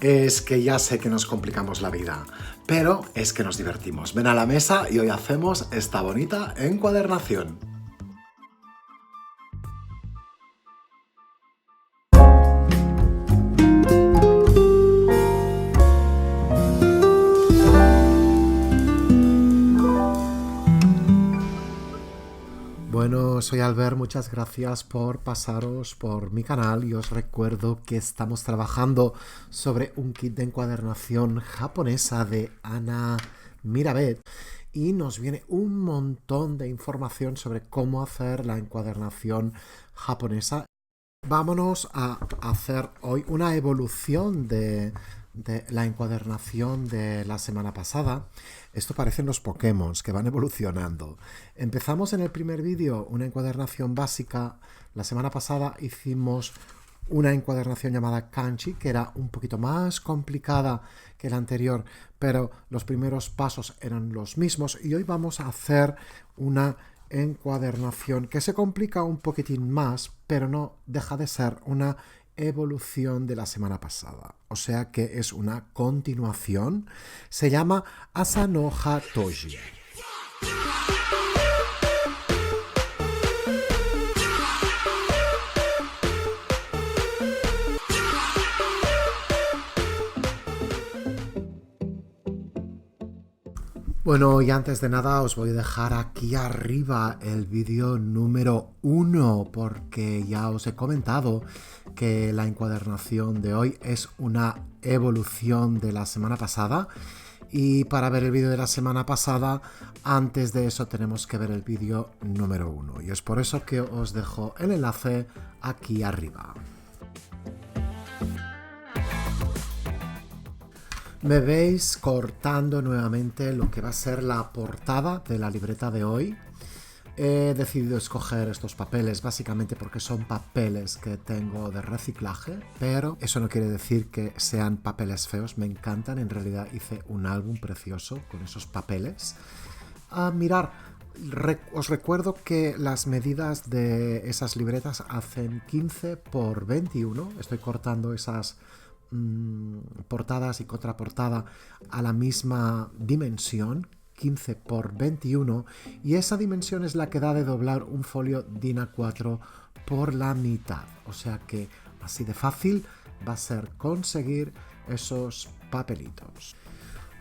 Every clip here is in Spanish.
Es que ya sé que nos complicamos la vida, pero es que nos divertimos. Ven a la mesa y hoy hacemos esta bonita encuadernación. Bueno, soy Albert, muchas gracias por pasaros por mi canal y os recuerdo que estamos trabajando sobre un kit de encuadernación japonesa de Ana Mirabet y nos viene un montón de información sobre cómo hacer la encuadernación japonesa. Vámonos a hacer hoy una evolución de la encuadernación de la semana pasada. Esto parecen los Pokémon que van evolucionando. Empezamos en el primer vídeo una encuadernación básica. La semana pasada hicimos una encuadernación llamada Kanji, que era un poquito más complicada que la anterior, pero los primeros pasos eran los mismos. Y hoy vamos a hacer una encuadernación que se complica un poquitín más, pero no deja de ser una evolución de la semana pasada. O sea que es una continuación. Se llama Asanoha Toji. Bueno, y antes de nada os voy a dejar aquí arriba el vídeo número 1 porque ya os he comentado que la encuadernación de hoy es una evolución de la semana pasada y para ver el vídeo de la semana pasada, antes de eso tenemos que ver el vídeo número 1 y es por eso que os dejo el enlace aquí arriba. Me veis cortando nuevamente lo que va a ser la portada de la libreta de hoy. He decidido escoger estos papeles básicamente porque son papeles que tengo de reciclaje, pero eso no quiere decir que sean papeles feos, me encantan, en realidad hice un álbum precioso con esos papeles. Mirar, os recuerdo que las medidas de esas libretas hacen 15 por 21, estoy cortando esas portadas y contraportada a la misma dimensión, 15 por 21, y esa dimensión es la que da de doblar un folio DIN A4 por la mitad, o sea que así de fácil va a ser conseguir esos papelitos.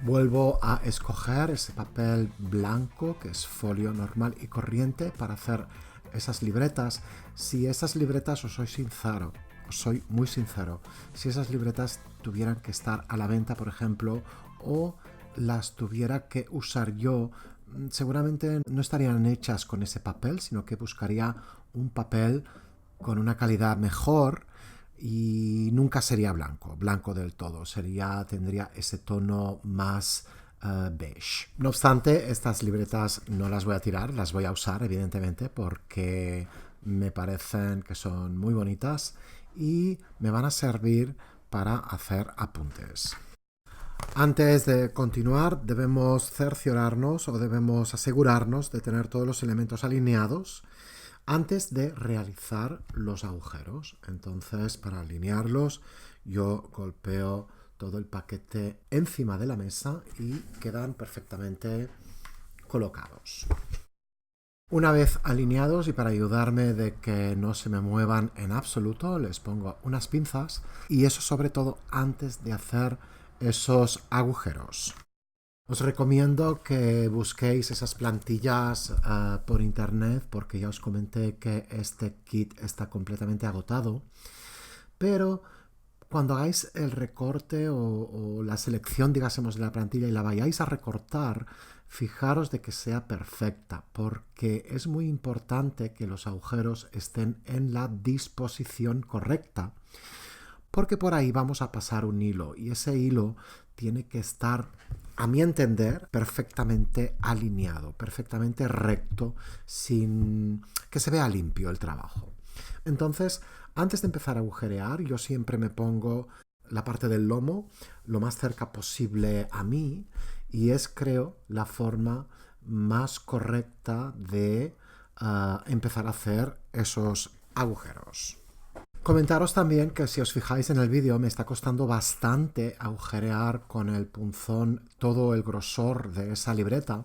Vuelvo a escoger ese papel blanco que es folio normal y corriente para hacer esas libretas. Si esas libretas, os soy muy sincero, si esas libretas tuvieran que estar a la venta, por ejemplo, o las tuviera que usar yo, seguramente no estarían hechas con ese papel, sino que buscaría un papel con una calidad mejor y nunca sería blanco del todo, tendría ese tono más beige. No obstante, estas libretas no las voy a tirar, las voy a usar evidentemente porque me parecen que son muy bonitas y me van a servir para hacer apuntes. Antes de continuar, debemos cerciorarnos o debemos asegurarnos de tener todos los elementos alineados antes de realizar los agujeros. Entonces, para alinearlos, yo golpeo todo el paquete encima de la mesa y quedan perfectamente colocados. Una vez alineados y para ayudarme de que no se me muevan en absoluto, les pongo unas pinzas y eso sobre todo antes de hacer esos agujeros. Os recomiendo que busquéis esas plantillas por internet porque ya os comenté que este kit está completamente agotado, pero cuando hagáis el recorte o la selección, digásemos, de la plantilla y la vayáis a recortar, fijaros de que sea perfecta, porque es muy importante que los agujeros estén en la disposición correcta, porque por ahí vamos a pasar un hilo y ese hilo tiene que estar, a mi entender, perfectamente alineado, perfectamente recto, sin que se vea limpio el trabajo. Entonces, antes de empezar a agujerear, yo siempre me pongo la parte del lomo lo más cerca posible a mí y es, creo, la forma más correcta de empezar a hacer esos agujeros. Comentaros también que si os fijáis en el vídeo me está costando bastante agujerear con el punzón todo el grosor de esa libreta.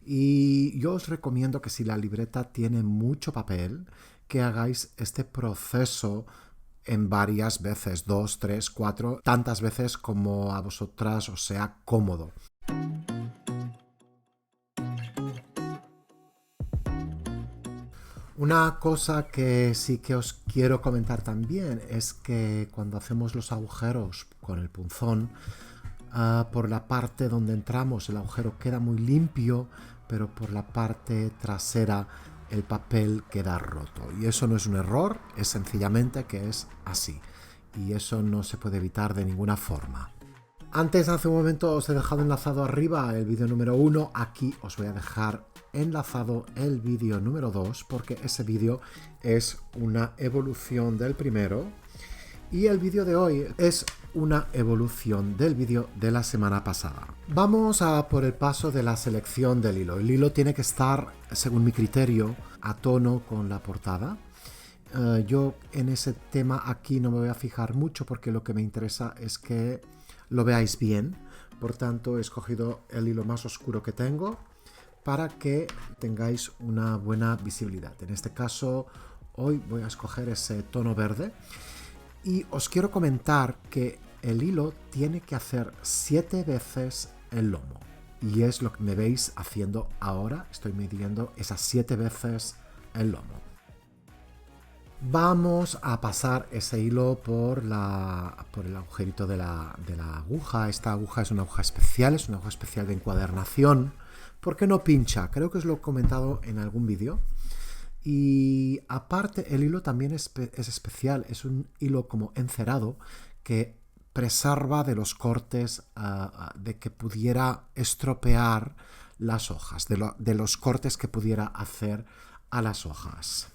Y yo os recomiendo que si la libreta tiene mucho papel, que hagáis este proceso en varias veces, 2, 3, 4, tantas veces como a vosotras os sea cómodo. Una cosa que sí que os quiero comentar también es que cuando hacemos los agujeros con el punzón, por la parte donde entramos el agujero queda muy limpio, pero por la parte trasera el papel queda roto. Y eso no es un error, es sencillamente que es así. Y eso no se puede evitar de ninguna forma. Antes, hace un momento, os he dejado enlazado arriba el vídeo número 1. Aquí os voy a dejar enlazado el vídeo número 2 porque ese vídeo es una evolución del primero. Y el vídeo de hoy es una evolución del vídeo de la semana pasada. Vamos a por el paso de la selección del hilo. El hilo tiene que estar, según mi criterio, a tono con la portada. Yo en ese tema aquí no me voy a fijar mucho porque lo que me interesa es que lo veáis bien. Por tanto, he escogido el hilo más oscuro que tengo para que tengáis una buena visibilidad. En este caso, hoy voy a escoger ese tono verde. Y os quiero comentar que el hilo tiene que hacer 7 veces el lomo. Y es lo que me veis haciendo ahora. Estoy midiendo esas 7 veces el lomo. Vamos a pasar ese hilo por el agujerito de la aguja. Esta aguja es una aguja especial de encuadernación. ¿Por qué no pincha? Creo que os lo he comentado en algún vídeo. Y aparte el hilo también es especial, es un hilo como encerado que preserva de los cortes, de que pudiera estropear las hojas, de los cortes que pudiera hacer a las hojas.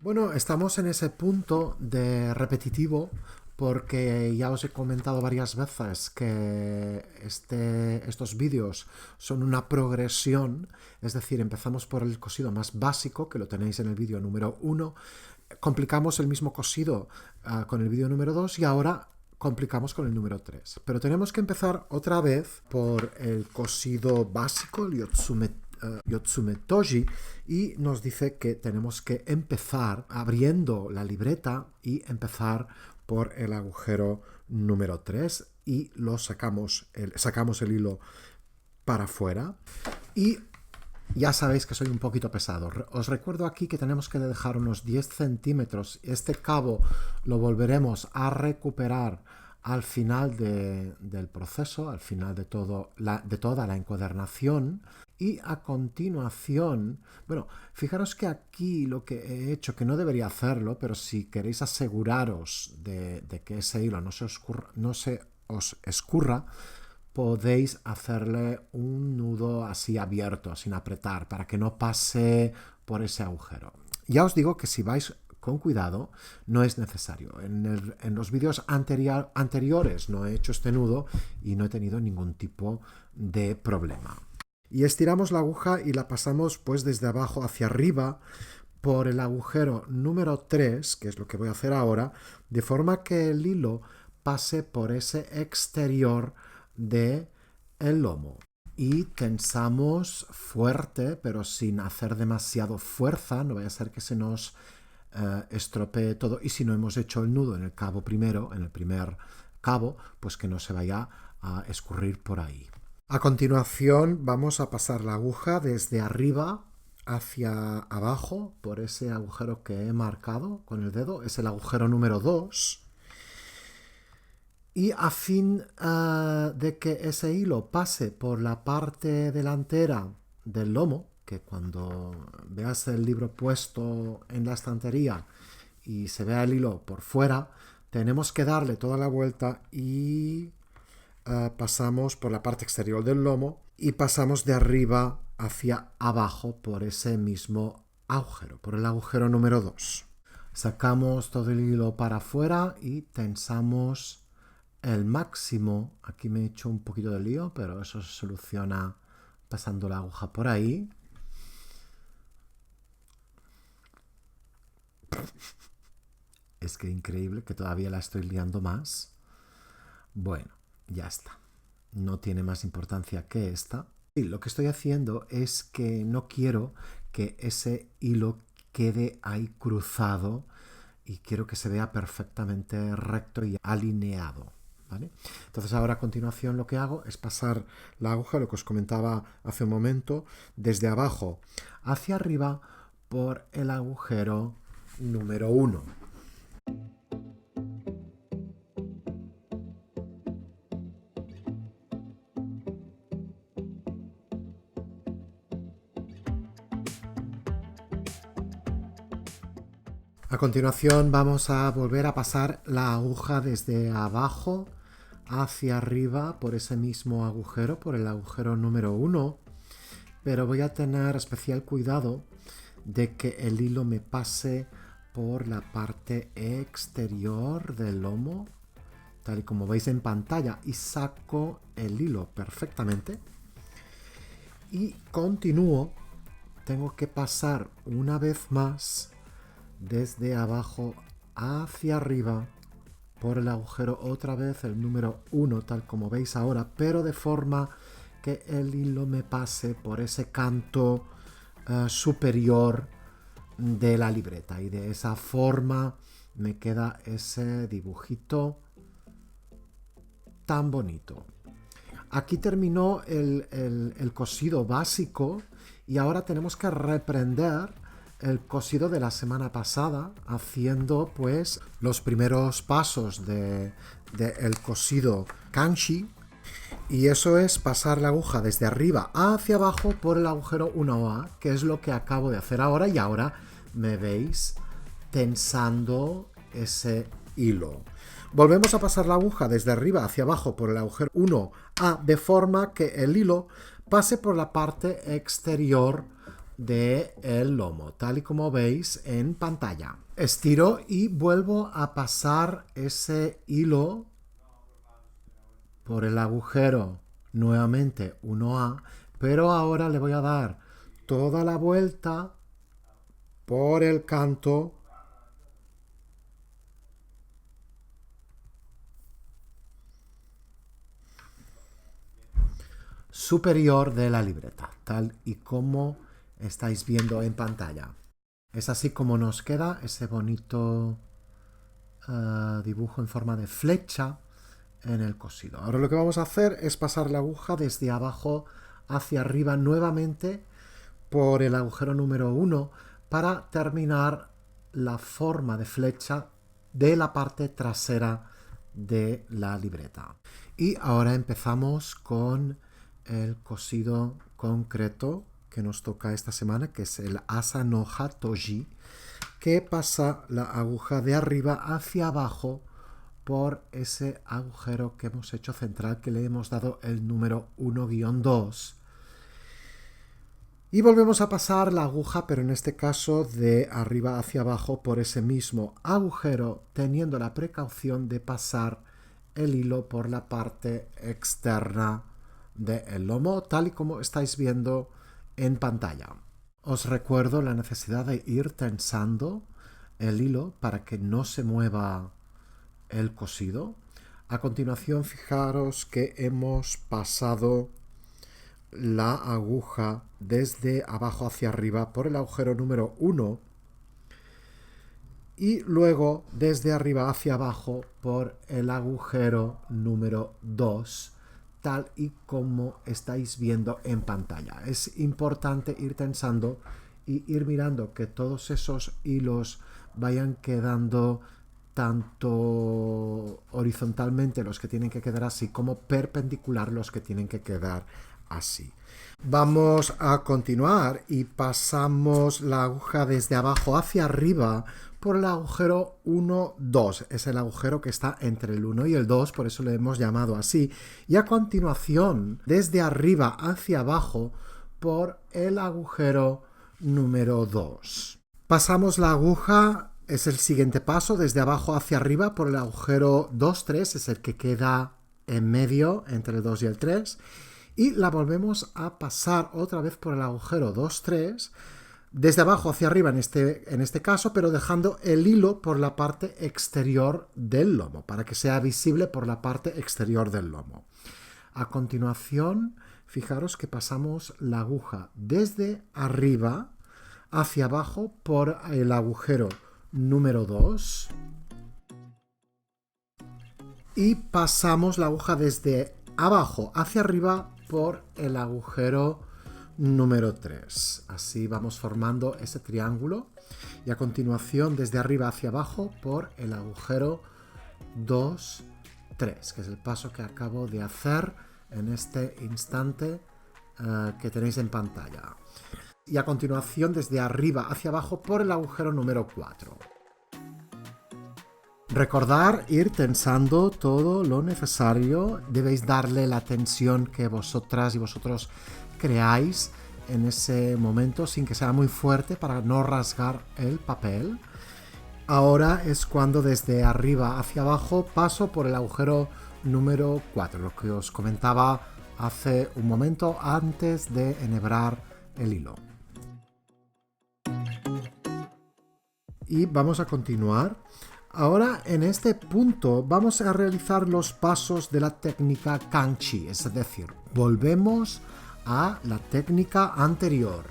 Bueno, estamos en ese punto de repetitivo porque ya os he comentado varias veces que estos vídeos son una progresión, es decir, empezamos por el cosido más básico, que lo tenéis en el vídeo número 1, complicamos el mismo cosido con el vídeo número 2 y ahora complicamos con el número 3. Pero tenemos que empezar otra vez por el cosido básico, el Yotsume Toji, y nos dice que tenemos que empezar abriendo la libreta y empezar por el agujero número 3 y sacamos el hilo para afuera. Y ya sabéis que soy un poquito pesado. Os recuerdo aquí que tenemos que dejar unos 10 centímetros. Este cabo lo volveremos a recuperar al final del proceso, al final de toda la encuadernación. Y a continuación, bueno, fijaros que aquí lo que he hecho, que no debería hacerlo, pero si queréis aseguraros de que ese hilo no se os escurra, podéis hacerle un nudo así abierto, sin apretar, para que no pase por ese agujero. Ya os digo que si vais con cuidado, no es necesario. En los vídeos anteriores no he hecho este nudo y no he tenido ningún tipo de problema. Y estiramos la aguja y la pasamos pues desde abajo hacia arriba por el agujero número 3, que es lo que voy a hacer ahora, de forma que el hilo pase por ese exterior de el lomo. Y tensamos fuerte, pero sin hacer demasiado fuerza, no vaya a ser que se nos estropee todo. Y si no hemos hecho el nudo en el cabo primero, en el primer cabo, pues que no se vaya a escurrir por ahí. A continuación vamos a pasar la aguja desde arriba hacia abajo por ese agujero que he marcado con el dedo. Es el agujero número 2. Y a fin de que ese hilo pase por la parte delantera del lomo, que cuando veas el libro puesto en la estantería y se vea el hilo por fuera, tenemos que darle toda la vuelta y pasamos por la parte exterior del lomo y pasamos de arriba hacia abajo por ese mismo agujero, por el agujero número 2. Sacamos todo el hilo para afuera y tensamos el máximo. Aquí me he hecho un poquito de lío, pero eso se soluciona pasando la aguja por ahí. Es que increíble que todavía la estoy liando más. Bueno, ya está. No tiene más importancia que esta. Y lo que estoy haciendo es que no quiero que ese hilo quede ahí cruzado y quiero que se vea perfectamente recto y alineado, ¿vale? Entonces ahora a continuación lo que hago es pasar la aguja, lo que os comentaba hace un momento, desde abajo hacia arriba por el agujero número 1. A continuación vamos a volver a pasar la aguja desde abajo hacia arriba por ese mismo agujero, por el agujero número 1, pero voy a tener especial cuidado de que el hilo me pase por la parte exterior del lomo, tal y como veis en pantalla, y saco el hilo perfectamente y continúo. Tengo que pasar una vez más desde abajo hacia arriba por el agujero otra vez el número 1, tal como veis ahora, pero de forma que el hilo me pase por ese canto superior de la libreta, y de esa forma me queda ese dibujito tan bonito. Aquí terminó el cosido básico y ahora tenemos que reprender el cosido de la semana pasada, haciendo pues los primeros pasos del cosido kanshi, y eso es pasar la aguja desde arriba hacia abajo por el agujero 1A, que es lo que acabo de hacer ahora, y ahora me veis tensando ese hilo. Volvemos a pasar la aguja desde arriba hacia abajo por el agujero 1A, de forma que el hilo pase por la parte exterior del lomo, tal y como veis en pantalla. Estiro y vuelvo a pasar ese hilo por el agujero nuevamente 1A, pero ahora le voy a dar toda la vuelta por el canto superior de la libreta, tal y como estáis viendo en pantalla. Es así como nos queda ese bonito dibujo en forma de flecha en el cosido. Ahora lo que vamos a hacer es pasar la aguja desde abajo hacia arriba nuevamente por el agujero número 1 para terminar la forma de flecha de la parte trasera de la libreta. Y ahora empezamos con el cosido concreto que nos toca esta semana, que es el asa no hatoji, que pasa la aguja de arriba hacia abajo por ese agujero que hemos hecho central, que le hemos dado el número 1-2. Y volvemos a pasar la aguja, pero en este caso de arriba hacia abajo por ese mismo agujero, teniendo la precaución de pasar el hilo por la parte externa del lomo, tal y como estáis viendo en pantalla. Os recuerdo la necesidad de ir tensando el hilo para que no se mueva el cosido. A continuación, fijaros que hemos pasado la aguja desde abajo hacia arriba por el agujero número 1 y luego desde arriba hacia abajo por el agujero número 2, tal y como estáis viendo en pantalla. Es importante ir tensando y ir mirando que todos esos hilos vayan quedando tanto horizontalmente los que tienen que quedar así, como perpendicular los que tienen que quedar así. Vamos a continuar y pasamos la aguja desde abajo hacia arriba por el agujero 1-2. Es el agujero que está entre el 1 y el 2, por eso le hemos llamado así. Y a continuación, desde arriba hacia abajo por el agujero número 2. Pasamos la aguja, es el siguiente paso, desde abajo hacia arriba por el agujero 2-3, es el que queda en medio entre el 2 y el 3. Y la volvemos a pasar otra vez por el agujero 2-3, desde abajo hacia arriba en este caso, pero dejando el hilo por la parte exterior del lomo, para que sea visible por la parte exterior del lomo. A continuación, fijaros que pasamos la aguja desde arriba hacia abajo por el agujero número 2 y pasamos la aguja desde abajo hacia arriba por el agujero número 3. Así vamos formando ese triángulo y a continuación desde arriba hacia abajo por el agujero 2, 3, que es el paso que acabo de hacer en este instante que tenéis en pantalla. Y a continuación desde arriba hacia abajo por el agujero número 4. Recordar ir tensando todo lo necesario. Debéis darle la tensión que vosotras y vosotros creáis en ese momento sin que sea muy fuerte para no rasgar el papel. Ahora es cuando desde arriba hacia abajo paso por el agujero número 4, lo que os comentaba hace un momento antes de enhebrar el hilo. Y vamos a continuar. Ahora en este punto vamos a realizar los pasos de la técnica Kangchi, es decir, volvemos a la técnica anterior.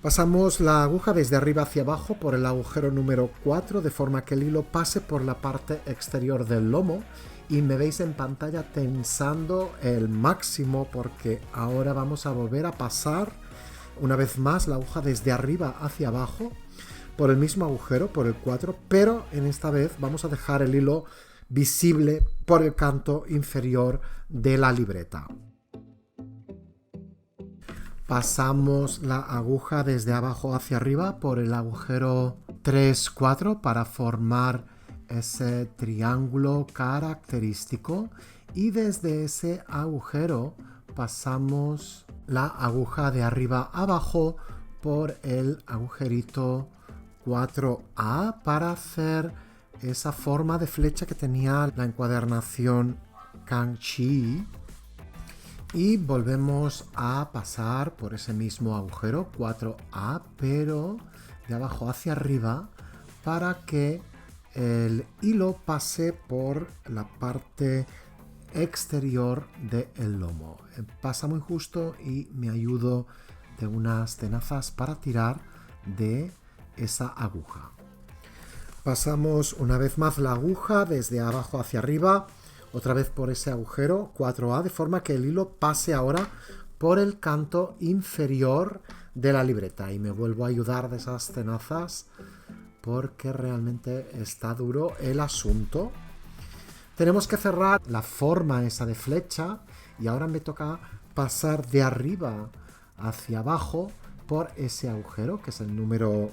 Pasamos la aguja desde arriba hacia abajo por el agujero número 4 de forma que el hilo pase por la parte exterior del lomo y me veis en pantalla tensando el máximo porque ahora vamos a volver a pasar una vez más la aguja desde arriba hacia abajo por el mismo agujero, por el 4, pero en esta vez vamos a dejar el hilo visible por el canto inferior de la libreta. Pasamos la aguja desde abajo hacia arriba por el agujero 3, 4 para formar ese triángulo característico y desde ese agujero pasamos la aguja de arriba abajo por el agujerito 4A para hacer esa forma de flecha que tenía la encuadernación Kangchi y volvemos a pasar por ese mismo agujero 4A pero de abajo hacia arriba para que el hilo pase por la parte exterior del lomo. Pasa muy justo y me ayudo de unas tenazas para tirar de esa aguja. Pasamos una vez más la aguja desde abajo hacia arriba, otra vez por ese agujero 4A, de forma que el hilo pase ahora por el canto inferior de la libreta. Y me vuelvo a ayudar de esas tenazas porque realmente está duro el asunto. Tenemos que cerrar la forma esa de flecha y ahora me toca pasar de arriba hacia abajo por ese agujero que es el número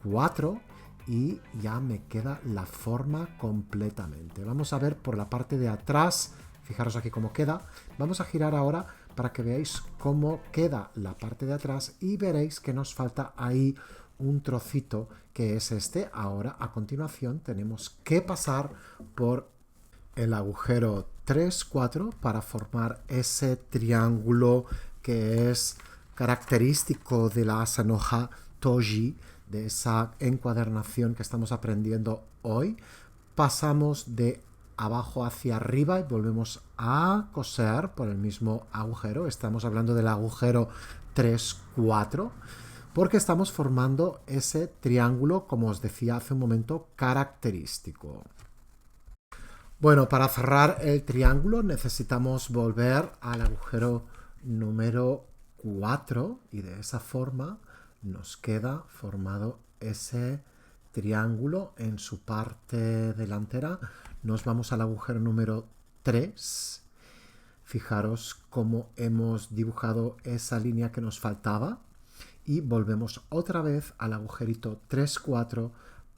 4 y ya me queda la forma completamente. Vamos a ver por la parte de atrás, fijaros aquí cómo queda. Vamos a girar ahora para que veáis cómo queda la parte de atrás y veréis que nos falta ahí un trocito que es este. Ahora a continuación tenemos que pasar por el agujero 3, 4 para formar ese triángulo que es característico de la Asanoha Toji, de esa encuadernación que estamos aprendiendo hoy. Pasamos de abajo hacia arriba y volvemos a coser por el mismo agujero. Estamos hablando del agujero 3, 4 porque estamos formando ese triángulo, como os decía hace un momento, característico. Bueno, para cerrar el triángulo necesitamos volver al agujero número 4 y de esa forma nos queda formado ese triángulo en su parte delantera. Nos vamos al agujero número 3. Fijaros cómo hemos dibujado esa línea que nos faltaba y volvemos otra vez al agujerito 3, 4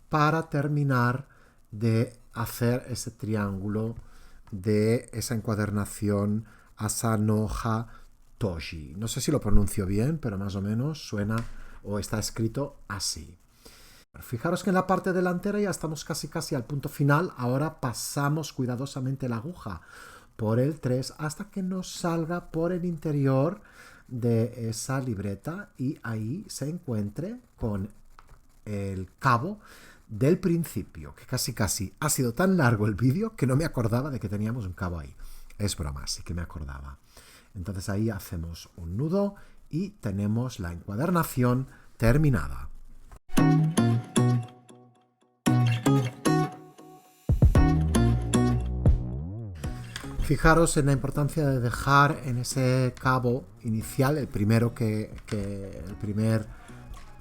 para terminar de hacer ese triángulo de esa encuadernación Asanoha Toji. No sé si lo pronuncio bien, pero más o menos suena o está escrito así. Fijaros que en la parte delantera ya estamos casi al punto final. Ahora pasamos cuidadosamente la aguja por el 3 hasta que nos salga por el interior de esa libreta y ahí se encuentre con el cabo del principio, que casi ha sido tan largo el vídeo que no me acordaba de que teníamos un cabo ahí. Es broma, sí que me acordaba. Entonces ahí hacemos un nudo y tenemos la encuadernación terminada. Fijaros en la importancia de dejar en ese cabo inicial, el primer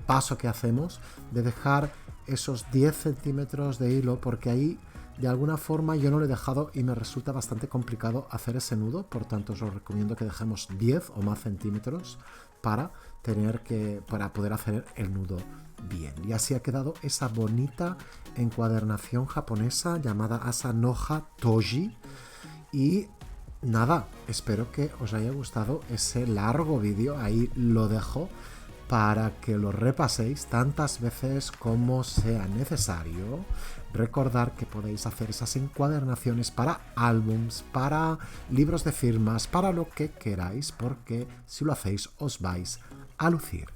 paso que hacemos, de dejar esos 10 centímetros de hilo, porque ahí de alguna forma yo no lo he dejado y me resulta bastante complicado hacer ese nudo, por tanto os lo recomiendo que dejemos 10 o más centímetros para poder hacer el nudo bien. Y así ha quedado esa bonita encuadernación japonesa llamada Asa Noha Toji. Y nada, espero que os haya gustado ese largo vídeo, ahí lo dejo para que lo repaséis tantas veces como sea necesario. Recordad que podéis hacer esas encuadernaciones para álbums, para libros de firmas, para lo que queráis, porque si lo hacéis os vais a lucir.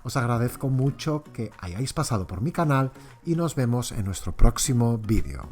Os agradezco mucho que hayáis pasado por mi canal y nos vemos en nuestro próximo vídeo.